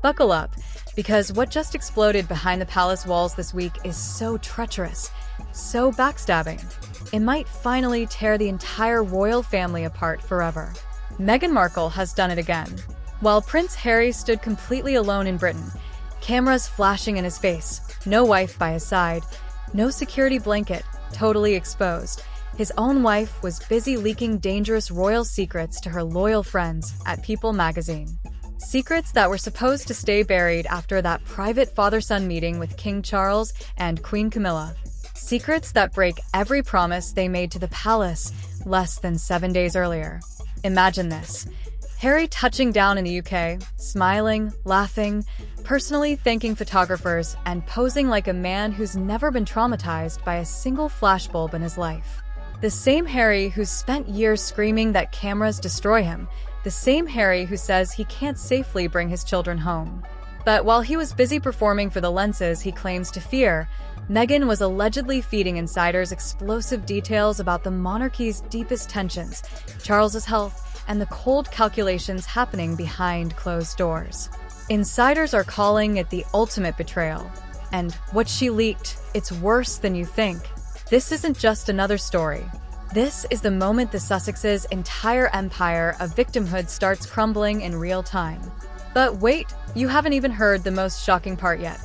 Buckle up, because what just exploded behind the palace walls this week is so treacherous, so backstabbing. It might finally tear the entire royal family apart forever. Meghan Markle has done it again. While Prince Harry stood completely alone in Britain, cameras flashing in his face, no wife by his side, no security blanket, totally exposed, his own wife was busy leaking dangerous royal secrets to her loyal friends at People magazine. Secrets that were supposed to stay buried after that private father-son meeting with King Charles and Queen Camilla. Secrets that break every promise they made to the palace less than 7 days earlier. Imagine this. Harry touching down in the UK, smiling, laughing, personally thanking photographers, and posing like a man who's never been traumatized by a single flashbulb in his life. The same Harry who's spent years screaming that cameras destroy him, the same Harry who says he can't safely bring his children home. But while he was busy performing for the lenses he claims to fear, Meghan was allegedly feeding insiders explosive details about the monarchy's deepest tensions, Charles's health, and the cold calculations happening behind closed doors. Insiders are calling it the ultimate betrayal. And what she leaked, it's worse than you think. This isn't just another story. This is the moment the Sussexes' entire empire of victimhood starts crumbling in real time. But wait, you haven't even heard the most shocking part yet.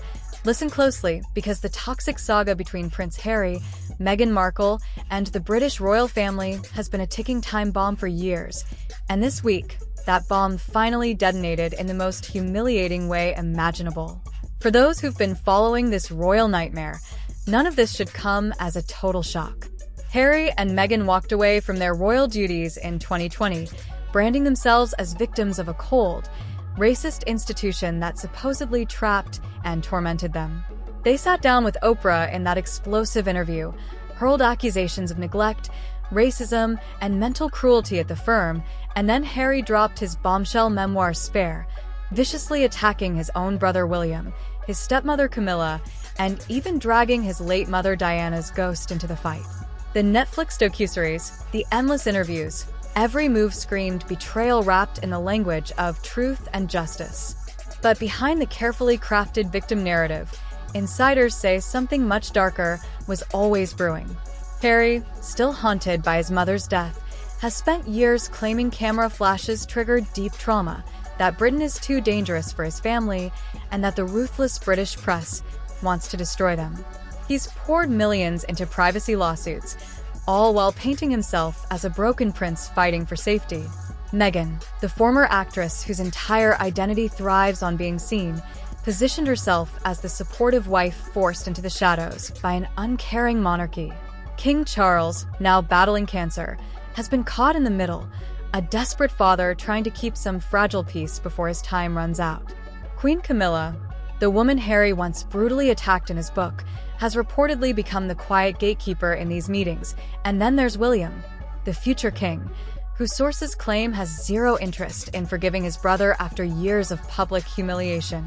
Listen closely, because the toxic saga between Prince Harry, Meghan Markle, and the British royal family has been a ticking time bomb for years. And this week, that bomb finally detonated in the most humiliating way imaginable. For those who've been following this royal nightmare, none of this should come as a total shock. Harry and Meghan walked away from their royal duties in 2020, branding themselves as victims of a cold, racist institution that supposedly trapped and tormented them. They sat down with Oprah in that explosive interview, hurled accusations of neglect, racism, and mental cruelty at the firm, and then Harry dropped his bombshell memoir Spare, viciously attacking his own brother William, his stepmother Camilla, and even dragging his late mother Diana's ghost into the fight. The Netflix docuseries, the endless interviews, every move screamed betrayal wrapped in the language of truth and justice. But behind the carefully crafted victim narrative, insiders say something much darker was always brewing. Harry, still haunted by his mother's death, has spent years claiming camera flashes triggered deep trauma, that Britain is too dangerous for his family, and that the ruthless British press wants to destroy them. He's poured millions into privacy lawsuits, all while painting himself as a broken prince fighting for safety. Meghan, the former actress whose entire identity thrives on being seen, positioned herself as the supportive wife forced into the shadows by an uncaring monarchy. King Charles, now battling cancer, has been caught in the middle, a desperate father trying to keep some fragile peace before his time runs out. Queen Camilla, the woman Harry once brutally attacked in his book, has reportedly become the quiet gatekeeper in these meetings. And then there's William, the future king, whose sources claim has zero interest in forgiving his brother after years of public humiliation.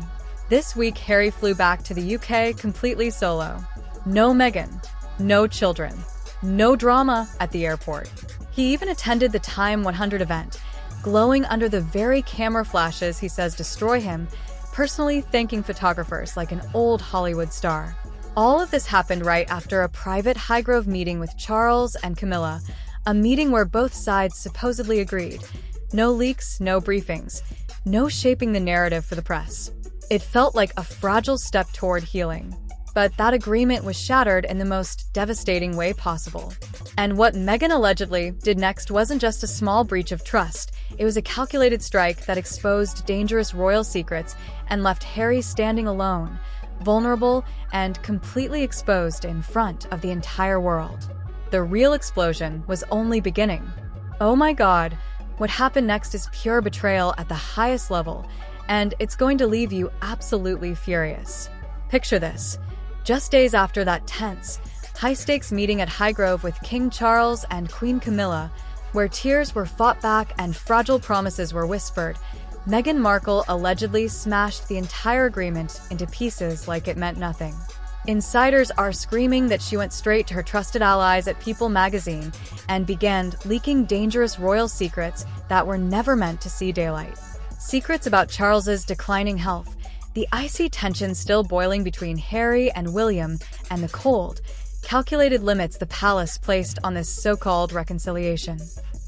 This week, Harry flew back to the UK completely solo. No Meghan, no children, no drama at the airport. He even attended the Time 100 event, glowing under the very camera flashes he says destroy him, personally thanking photographers like an old Hollywood star. All of this happened right after a private Highgrove meeting with Charles and Camilla, a meeting where both sides supposedly agreed. No leaks, no briefings, no shaping the narrative for the press. It felt like a fragile step toward healing. But that agreement was shattered in the most devastating way possible. And what Meghan allegedly did next wasn't just a small breach of trust, it was a calculated strike that exposed dangerous royal secrets and left Harry standing alone, vulnerable and completely exposed in front of the entire world. The real explosion was only beginning. Oh my God, what happened next is pure betrayal at the highest level, and it's going to leave you absolutely furious. Picture this. Just days after that tense, high-stakes meeting at Highgrove with King Charles and Queen Camilla, where tears were fought back and fragile promises were whispered, Meghan Markle allegedly smashed the entire agreement into pieces like it meant nothing. Insiders are screaming that she went straight to her trusted allies at People magazine and began leaking dangerous royal secrets that were never meant to see daylight. Secrets about Charles's declining health, The icy tension still boiling between Harry and William, and the cold, calculated limits the palace placed on this so-called reconciliation.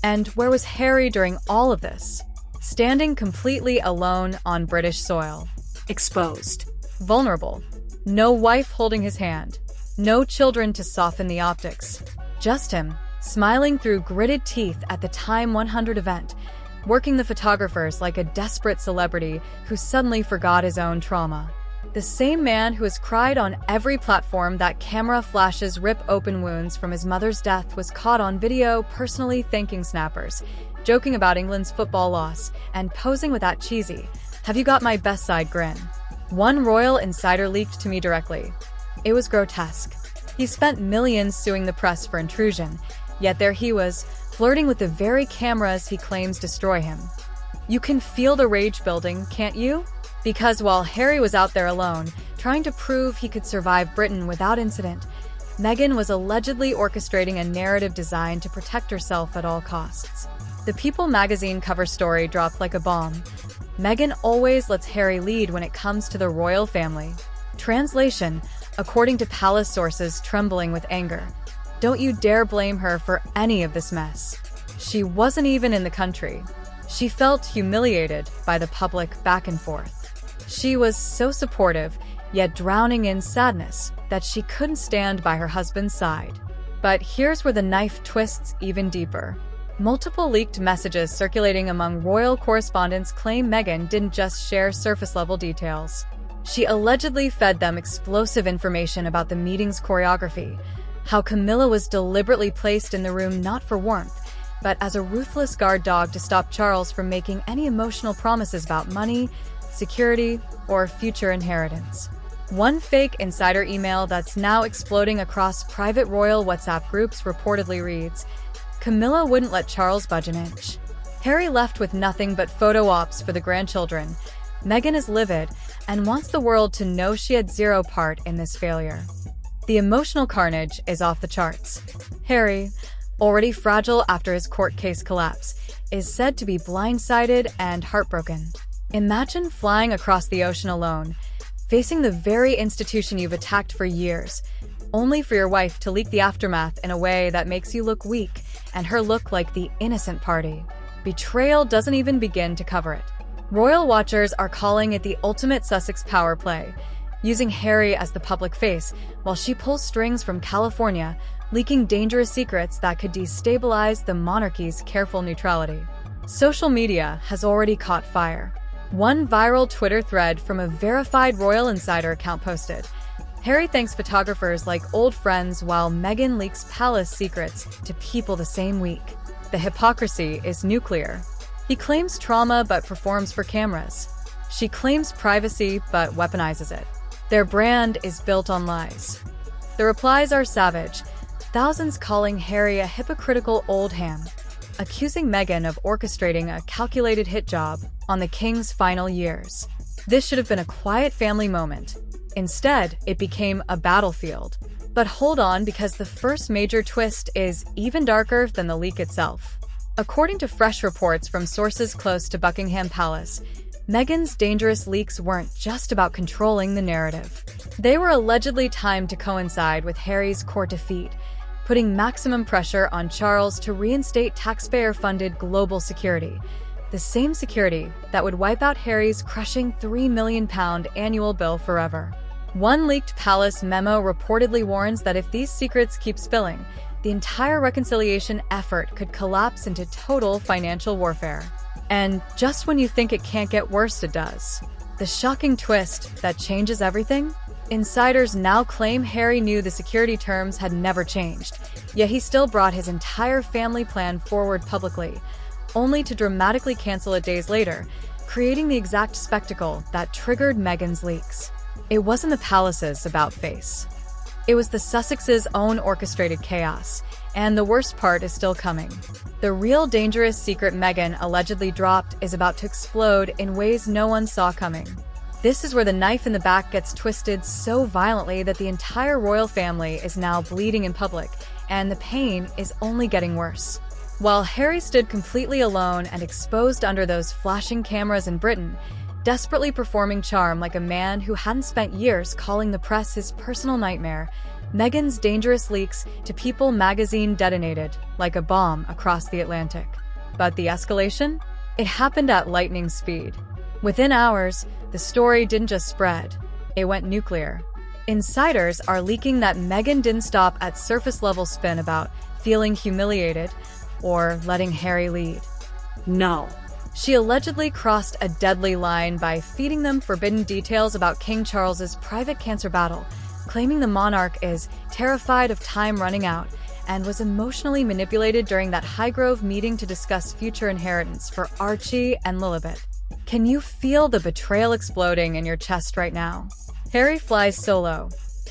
And where was Harry during all of this? Standing completely alone on British soil. Exposed. Vulnerable. No wife holding his hand. No children to soften the optics. Just him, smiling through gritted teeth at the Time 100 event, working the photographers like a desperate celebrity who suddenly forgot his own trauma. The same man who has cried on every platform that camera flashes rip open wounds from his mother's death was caught on video personally thanking snappers, joking about England's football loss, and posing with that cheesy, "Have you got my best side" grin. One royal insider leaked to me directly. It was grotesque. He spent millions suing the press for intrusion, yet there he was, flirting with the very cameras he claims destroy him. You can feel the rage building, can't you? Because while Harry was out there alone, trying to prove he could survive Britain without incident, Meghan was allegedly orchestrating a narrative designed to protect herself at all costs. The People magazine cover story dropped like a bomb. Meghan always lets Harry lead when it comes to the royal family. Translation, according to palace sources trembling with anger. Don't you dare blame her for any of this mess. She wasn't even in the country. She felt humiliated by the public back and forth. She was so supportive, yet drowning in sadness, that she couldn't stand by her husband's side. But here's where the knife twists even deeper. Multiple leaked messages circulating among royal correspondents claim Meghan didn't just share surface-level details. She allegedly fed them explosive information about the meeting's choreography, how Camilla was deliberately placed in the room not for warmth, but as a ruthless guard dog to stop Charles from making any emotional promises about money, security, or future inheritance. One fake insider email that's now exploding across private royal WhatsApp groups reportedly reads, "Camilla wouldn't let Charles budge an inch. Harry left with nothing but photo ops for the grandchildren. Meghan is livid and wants the world to know she had zero part in this failure." The emotional carnage is off the charts. Harry, already fragile after his court case collapse, is said to be blindsided and heartbroken. Imagine flying across the ocean alone, facing the very institution you've attacked for years, only for your wife to leak the aftermath in a way that makes you look weak and her look like the innocent party. Betrayal doesn't even begin to cover it. Royal watchers are calling it the ultimate Sussex power play, using Harry as the public face while she pulls strings from California, leaking dangerous secrets that could destabilize the monarchy's careful neutrality. Social media has already caught fire. One viral Twitter thread from a verified royal insider account posted, "Harry thanks photographers like old friends while Meghan leaks palace secrets to people the same week. The hypocrisy is nuclear. He claims trauma but performs for cameras. She claims privacy but weaponizes it. Their brand is built on lies." The replies are savage, thousands calling Harry a hypocritical old ham, accusing Meghan of orchestrating a calculated hit job on the king's final years. This should have been a quiet family moment. Instead, it became a battlefield. But hold on, because the first major twist is even darker than the leak itself. According to fresh reports from sources close to Buckingham Palace, Meghan's dangerous leaks weren't just about controlling the narrative. They were allegedly timed to coincide with Harry's court defeat, putting maximum pressure on Charles to reinstate taxpayer-funded global security, the same security that would wipe out Harry's crushing £3 million annual bill forever. One leaked palace memo reportedly warns that if these secrets keep spilling, the entire reconciliation effort could collapse into total financial warfare. And just when you think it can't get worse, it does. The shocking twist that changes everything? Insiders now claim Harry knew the security terms had never changed, yet he still brought his entire family plan forward publicly, only to dramatically cancel it days later, creating the exact spectacle that triggered Meghan's leaks. It wasn't the palace's about-face. It was the Sussex's own orchestrated chaos, and the worst part is still coming. The real dangerous secret Meghan allegedly dropped is about to explode in ways no one saw coming. This is where the knife in the back gets twisted so violently that the entire royal family is now bleeding in public, and the pain is only getting worse. While Harry stood completely alone and exposed under those flashing cameras in Britain, Desperately performing charm like a man who hadn't spent years calling the press his personal nightmare, Meghan's dangerous leaks to People magazine detonated like a bomb across the Atlantic. But the escalation? It happened at lightning speed. Within hours, the story didn't just spread, it went nuclear. Insiders are leaking that Meghan didn't stop at surface-level spin about feeling humiliated or letting Harry lead. No. She allegedly crossed a deadly line by feeding them forbidden details about King Charles's private cancer battle, claiming the monarch is terrified of time running out and was emotionally manipulated during that Highgrove meeting to discuss future inheritance for Archie and Lilibet. Can you feel the betrayal exploding in your chest right now? Harry flies solo,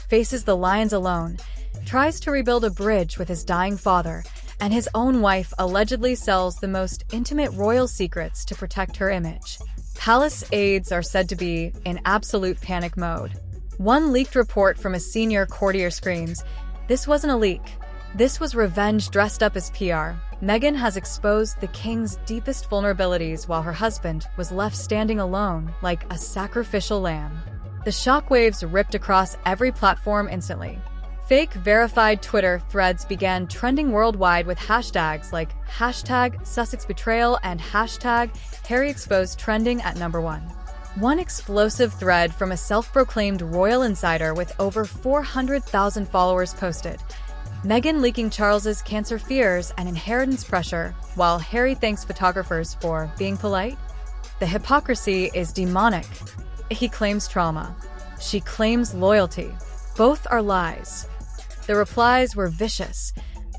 faces the lions alone, tries to rebuild a bridge with his dying father, and his own wife allegedly sells the most intimate royal secrets to protect her image. Palace aides are said to be in absolute panic mode. One leaked report from a senior courtier screams, "This wasn't a leak. This was revenge dressed up as PR." Meghan has exposed the king's deepest vulnerabilities while her husband was left standing alone like a sacrificial lamb. The shockwaves ripped across every platform instantly. Fake verified Twitter threads began trending worldwide with hashtags like #SussexBetrayal and #HarryExposed trending at #1. One explosive thread from a self-proclaimed royal insider with over 400,000 followers posted, Meghan leaking Charles's cancer fears and inheritance pressure, while Harry thanks photographers for being polite. The hypocrisy is demonic. He claims trauma. She claims loyalty. Both are lies. The replies were vicious.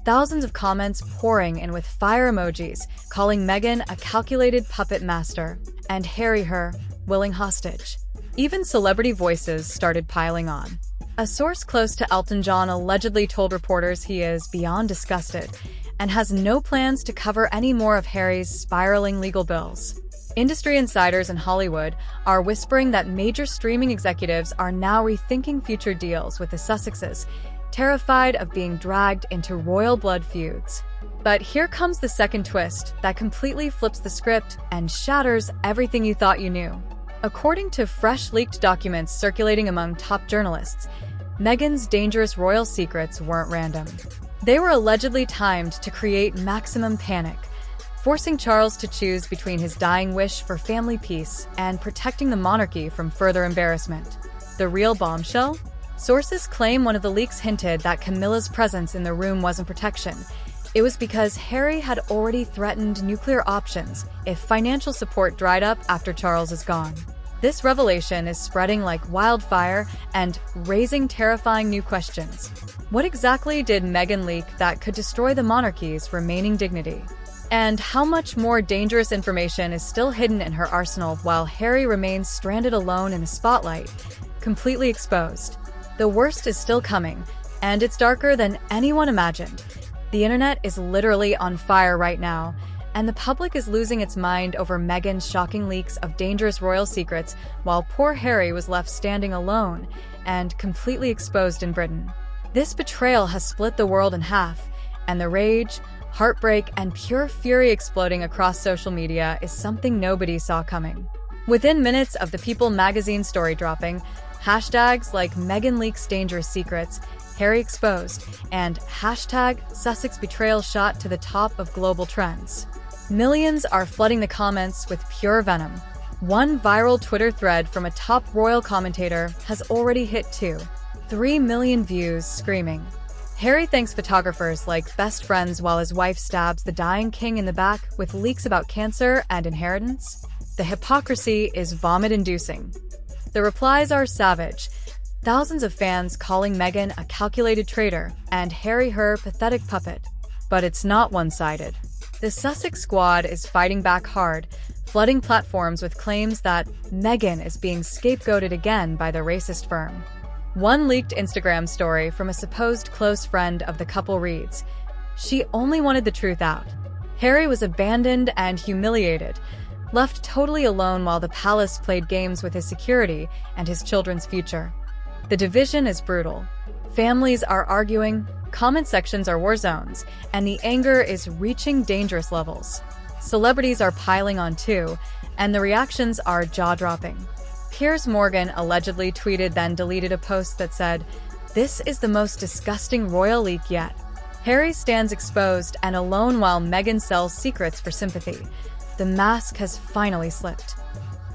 Thousands of comments pouring in with fire emojis, calling Meghan a calculated puppet master, and Harry her willing hostage. Even celebrity voices started piling on. A source close to Elton John allegedly told reporters he is beyond disgusted and has no plans to cover any more of Harry's spiraling legal bills. Industry insiders in Hollywood are whispering that major streaming executives are now rethinking future deals with the Sussexes, terrified of being dragged into royal blood feuds. But here comes the second twist that completely flips the script and shatters everything you thought you knew. According to fresh leaked documents circulating among top journalists, Meghan's dangerous royal secrets weren't random. They were allegedly timed to create maximum panic, forcing Charles to choose between his dying wish for family peace and protecting the monarchy from further embarrassment. The real bombshell? Sources claim one of the leaks hinted that Camilla's presence in the room wasn't protection. It was because Harry had already threatened nuclear options if financial support dried up after Charles is gone. This revelation is spreading like wildfire and raising terrifying new questions. What exactly did Meghan leak that could destroy the monarchy's remaining dignity? And how much more dangerous information is still hidden in her arsenal while Harry remains stranded alone in the spotlight, completely exposed? The worst is still coming, and it's darker than anyone imagined. The internet is literally on fire right now, and the public is losing its mind over Meghan's shocking leaks of dangerous royal secrets while poor Harry was left standing alone and completely exposed in Britain. This betrayal has split the world in half, and the rage, heartbreak, and pure fury exploding across social media is something nobody saw coming. Within minutes of the People magazine story dropping, hashtags like Meghan leaks dangerous secrets, Harry exposed, and #SussexBetrayal shot to the top of global trends. Millions are flooding the comments with pure venom. One viral Twitter thread from a top royal commentator has already hit 3 million views, screaming, "Harry thanks photographers like best friends while his wife stabs the dying king in the back with leaks about cancer and inheritance." The hypocrisy is vomit-inducing. The replies are savage. Thousands of fans calling Meghan a calculated traitor and Harry her pathetic puppet. But it's not one-sided. The Sussex squad is fighting back hard, flooding platforms with claims that Meghan is being scapegoated again by the racist firm. One leaked Instagram story from a supposed close friend of the couple reads, "She only wanted the truth out. Harry was abandoned and humiliated, left totally alone while the palace played games with his security and his children's future." The division is brutal. Families are arguing, comment sections are war zones, and the anger is reaching dangerous levels. Celebrities are piling on too, and the reactions are jaw-dropping. Piers Morgan allegedly tweeted then deleted a post that said, "This is the most disgusting royal leak yet. Harry stands exposed and alone while Meghan sells secrets for sympathy. The mask has finally slipped."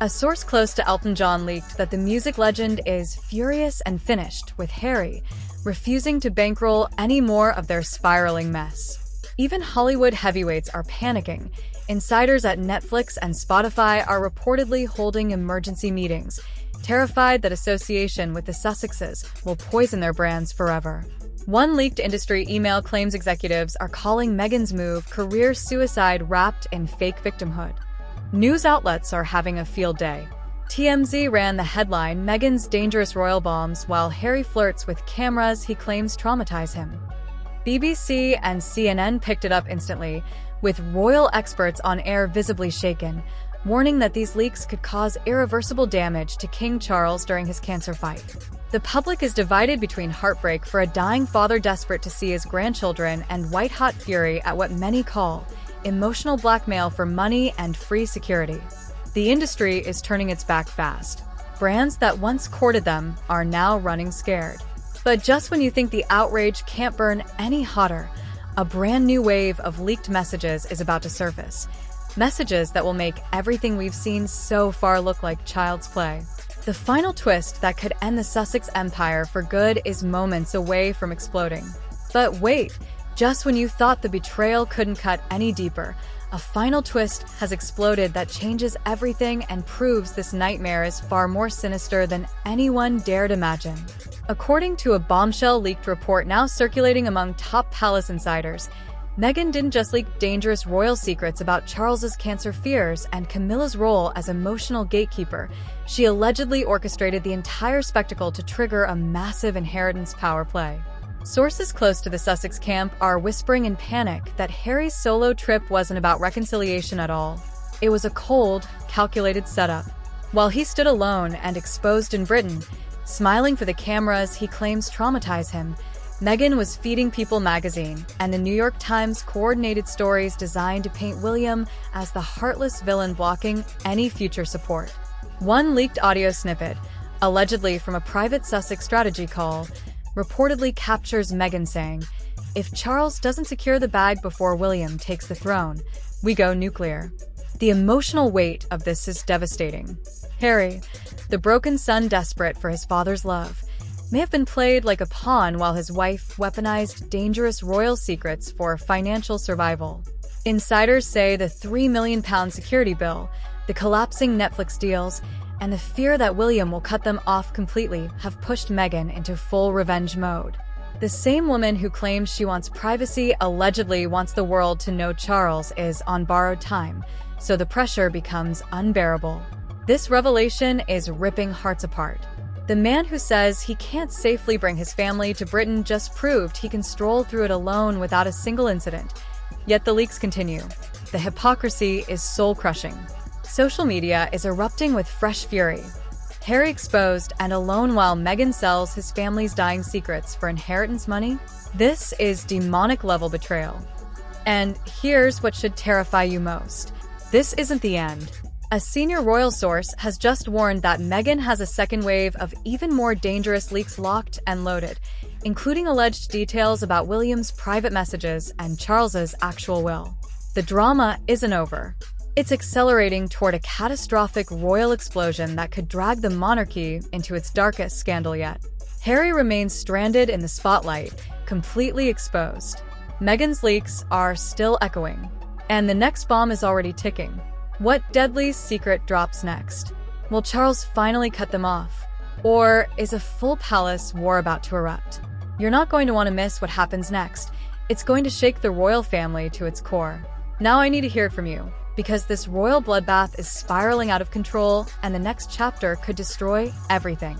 A source close to Elton John leaked that the music legend is furious and finished, with Harry refusing to bankroll any more of their spiraling mess. Even Hollywood heavyweights are panicking. Insiders at Netflix and Spotify are reportedly holding emergency meetings, terrified that association with the Sussexes will poison their brands forever. One leaked industry email claims executives are calling Meghan's move career suicide wrapped in fake victimhood. News outlets are having a field day. TMZ ran the headline, "Meghan's dangerous royal bombs while Harry flirts with cameras he claims traumatize him." BBC and CNN picked it up instantly, with royal experts on air visibly shaken, warning that these leaks could cause irreversible damage to King Charles during his cancer fight. The public is divided between heartbreak for a dying father desperate to see his grandchildren and white-hot fury at what many call emotional blackmail for money and free security. The industry is turning its back fast. Brands that once courted them are now running scared. But just when you think the outrage can't burn any hotter, a brand new wave of leaked messages is about to surface. Messages that will make everything we've seen so far look like child's play. The final twist that could end the Sussex empire for good is moments away from exploding. But wait, just when you thought the betrayal couldn't cut any deeper, a final twist has exploded that changes everything and proves this nightmare is far more sinister than anyone dared imagine. According to a bombshell-leaked report now circulating among top palace insiders, Meghan didn't just leak dangerous royal secrets about Charles's cancer fears and Camilla's role as emotional gatekeeper. She allegedly orchestrated the entire spectacle to trigger a massive inheritance power play. Sources close to the Sussex camp are whispering in panic that Harry's solo trip wasn't about reconciliation at all. It was a cold, calculated setup. While he stood alone and exposed in Britain, smiling for the cameras he claims traumatize him, Meghan was feeding People magazine, and the New York Times coordinated stories designed to paint William as the heartless villain blocking any future support. One leaked audio snippet, allegedly from a private Sussex strategy call, reportedly captures Meghan saying, "If Charles doesn't secure the bag before William takes the throne, we go nuclear." The emotional weight of this is devastating. Harry, the broken son desperate for his father's love, may have been played like a pawn while his wife weaponized dangerous royal secrets for financial survival. Insiders say the £3 million security bill, the collapsing Netflix deals, and the fear that William will cut them off completely have pushed Meghan into full revenge mode. The same woman who claims she wants privacy allegedly wants the world to know Charles is on borrowed time, so the pressure becomes unbearable. This revelation is ripping hearts apart. The man who says he can't safely bring his family to Britain just proved he can stroll through it alone without a single incident. Yet the leaks continue. The hypocrisy is soul-crushing. Social media is erupting with fresh fury. Harry exposed and alone while Meghan sells his family's dying secrets for inheritance money? This is demonic-level betrayal. And here's what should terrify you most. This isn't the end. A senior royal source has just warned that Meghan has a second wave of even more dangerous leaks locked and loaded, including alleged details about William's private messages and Charles's actual will. The drama isn't over. It's accelerating toward a catastrophic royal explosion that could drag the monarchy into its darkest scandal yet. Harry remains stranded in the spotlight, completely exposed. Meghan's leaks are still echoing, and the next bomb is already ticking. What deadly secret drops next? Will Charles finally cut them off? Or is a full palace war about to erupt? You're not going to want to miss what happens next. It's going to shake the royal family to its core. Now I need to hear it from you, because this royal bloodbath is spiraling out of control and the next chapter could destroy everything.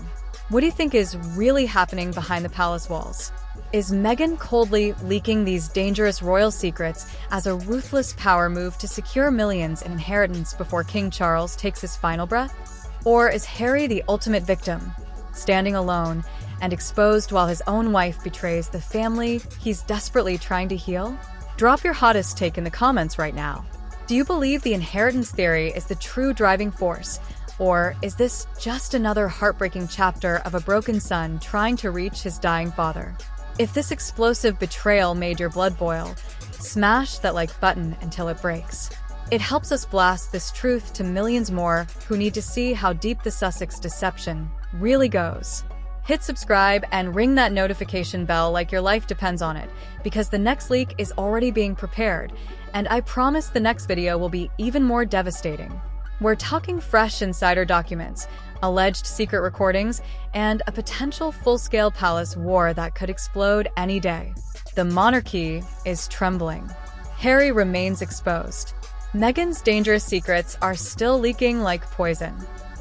What do you think is really happening behind the palace walls? Is Meghan coldly leaking these dangerous royal secrets as a ruthless power move to secure millions in inheritance before King Charles takes his final breath? Or is Harry the ultimate victim, standing alone and exposed while his own wife betrays the family he's desperately trying to heal? Drop your hottest take in the comments right now. Do you believe the inheritance theory is the true driving force? Or is this just another heartbreaking chapter of a broken son trying to reach his dying father? If this explosive betrayal made your blood boil, smash that like button until it breaks. It helps us blast this truth to millions more who need to see how deep the Sussex deception really goes. Hit subscribe and ring that notification bell like your life depends on it, because the next leak is already being prepared, and I promise the next video will be even more devastating. We're talking fresh insider documents, alleged secret recordings, and a potential full-scale palace war that could explode any day. The monarchy is trembling. Harry remains exposed. Meghan's dangerous secrets are still leaking like poison.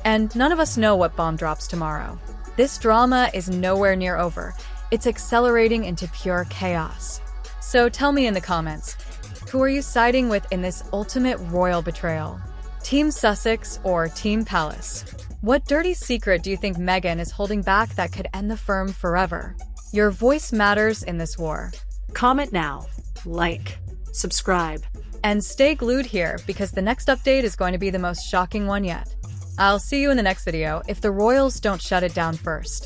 And none of us know what bomb drops tomorrow. This drama is nowhere near over. It's accelerating into pure chaos. So tell me in the comments, who are you siding with in this ultimate royal betrayal? Team Sussex or Team Palace? What dirty secret do you think Meghan is holding back that could end the firm forever? Your voice matters in this war. Comment now, like, subscribe, and stay glued here because the next update is going to be the most shocking one yet. I'll see you in the next video if the royals don't shut it down first.